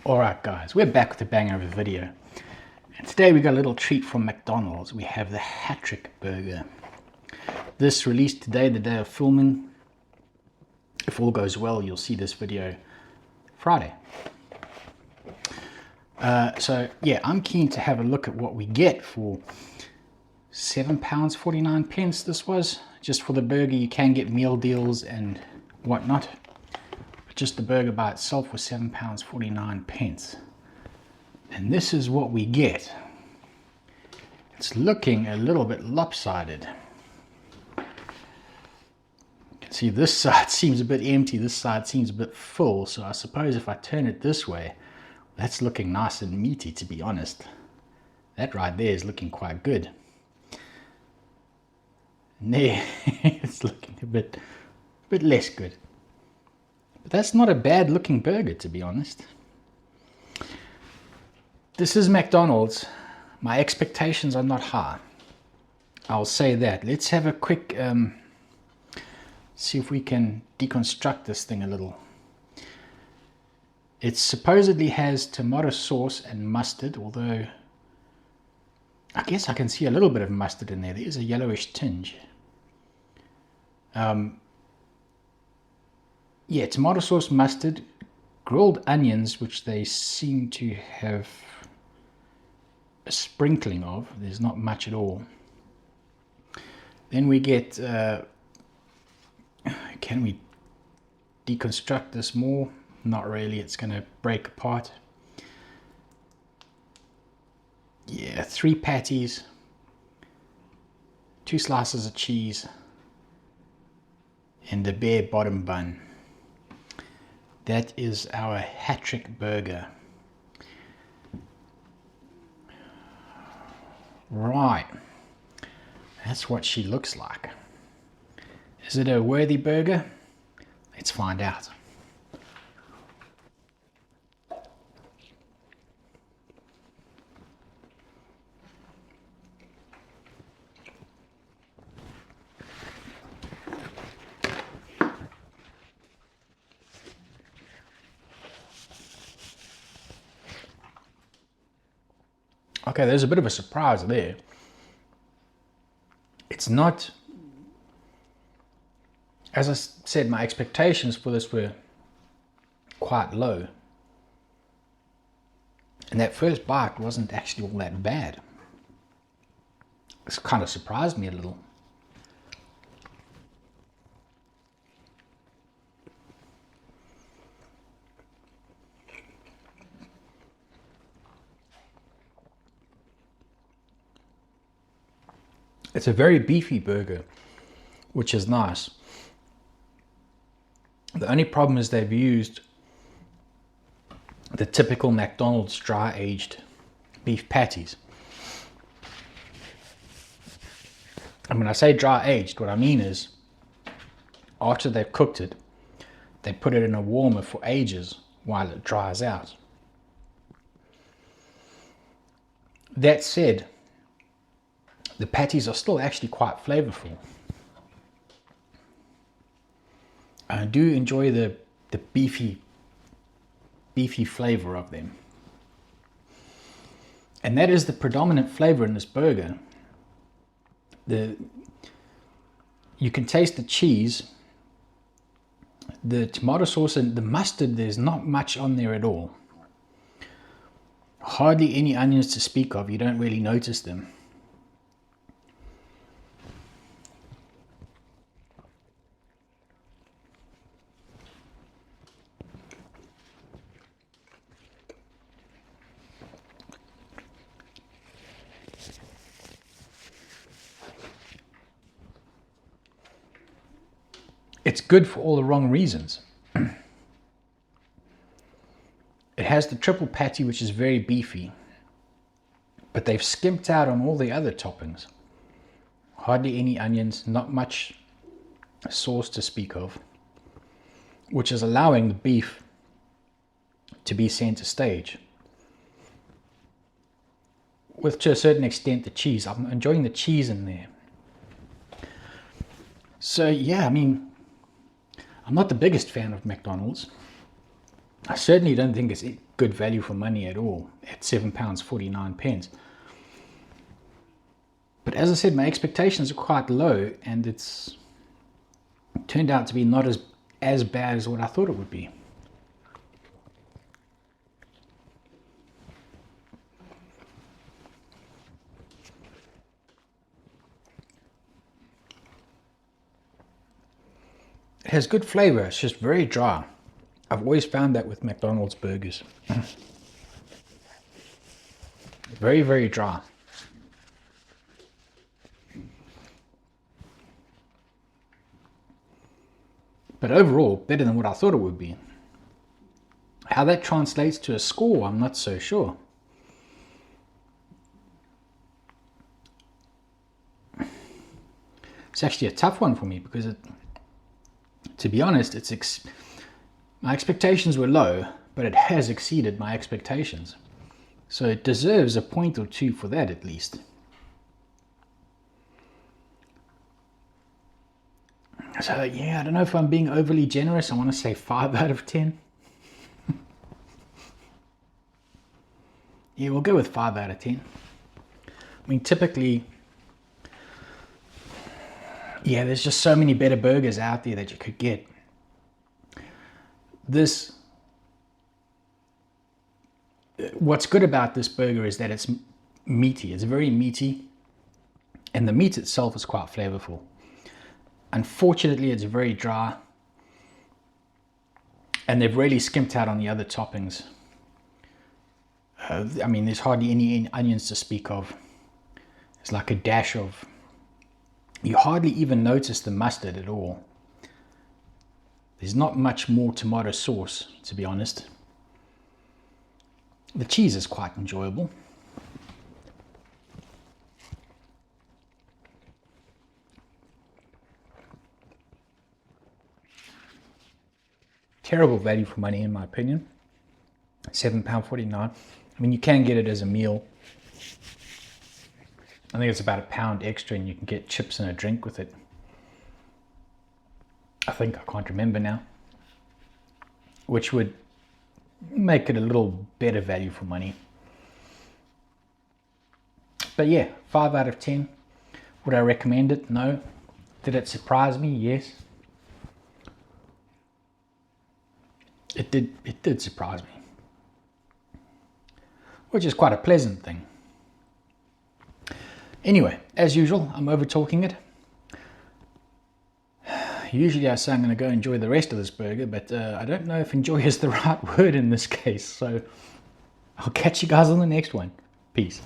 Alright guys, we're back with a banger of a video. And today we got a little treat from McDonald's. We have the Hat-Trick Burger. This released today, the day of filming. If all goes well, you'll see this video Friday. So yeah, I'm keen to have a look at what we get for £7.49 this was. Just for the burger. You can get meal deals and whatnot. Just the burger by itself was £7.49. And this is what we get. It's looking a little bit lopsided. You can see this side seems a bit empty, this side seems a bit full, so I suppose if I turn it this way, that's looking nice and meaty, to be honest. That right there is looking quite good. And there, it's looking a bit less good. But that's not a bad looking burger, to be honest. This is McDonald's. My expectations are not high. I'll say that. Let's have a quick, see if we can deconstruct this thing a little. It supposedly has tomato sauce and mustard, although I guess I can see a little bit of mustard in there. There is a yellowish tinge. Yeah, tomato sauce, mustard, grilled onions, which they seem to have a sprinkling of. There's not much at all. Then we get, can we deconstruct this more? Not really, it's going to break apart. Yeah, 3 patties, 2 slices of cheese, and a bare bottom bun. That is our Hat-Trick Burger. Right, that's what she looks like. Is it a worthy burger? Let's find out. Okay, there's a bit of a surprise there. It's not, as I said, my expectations for this were quite low. And that first bite wasn't actually all that bad. This kind of surprised me a little. It's a very beefy burger, which is nice. The only problem is they've used the typical McDonald's dry-aged beef patties. And when I say dry-aged, what I mean is after they've cooked it, they put it in a warmer for ages while it dries out. That said, the patties are still actually quite flavorful. I do enjoy the beefy flavor of them. And that is the predominant flavor in this burger. You can taste the cheese, the tomato sauce, and the mustard. There's not much on there at all. Hardly any onions to speak of. You don't really notice them. It's good for all the wrong reasons. It has the triple patty, which is very beefy, but they've skimped out on all the other toppings. Hardly any onions, not much sauce to speak of, which is allowing the beef to be center stage. With, to a certain extent, the cheese. I'm enjoying the cheese in there. So yeah, I mean, I'm not the biggest fan of McDonald's. I certainly don't think it's good value for money at all at £7.49. But as I said, my expectations are quite low, and it's turned out to be not as bad as what I thought it would be. It has good flavor, it's just very dry. I've always found that with McDonald's burgers. Very, very dry. But overall, better than what I thought it would be. How that translates to a score, I'm not so sure. It's actually a tough one for me because, to be honest, my expectations were low, but it has exceeded my expectations. So it deserves a point or two for that at least. So yeah, I don't know if I'm being overly generous. I want to say 5 out of 10. Yeah, we'll go with 5 out of 10. I mean, typically, yeah, there's just so many better burgers out there that you could get. What's good about this burger is that it's meaty. It's very meaty, and the meat itself is quite flavorful. Unfortunately, it's very dry, and they've really skimped out on the other toppings. I mean, there's hardly any onions to speak of. It's like a dash of... You hardly even notice the mustard at all. There's not much more tomato sauce, to be honest. The cheese is quite enjoyable. Terrible value for money, in my opinion. £7.49. I mean, you can get it as a meal. I think it's about £1 extra, and you can get chips and a drink with it. I think, I can't remember now. Which would make it a little better value for money. But yeah, 5 out of 10. Would I recommend it? No. Did it surprise me? Yes. It did surprise me. Which is quite a pleasant thing. Anyway, as usual, I'm over talking it. Usually I say I'm going to go enjoy the rest of this burger, but I don't know if enjoy is the right word in this case. So I'll catch you guys on the next one. Peace.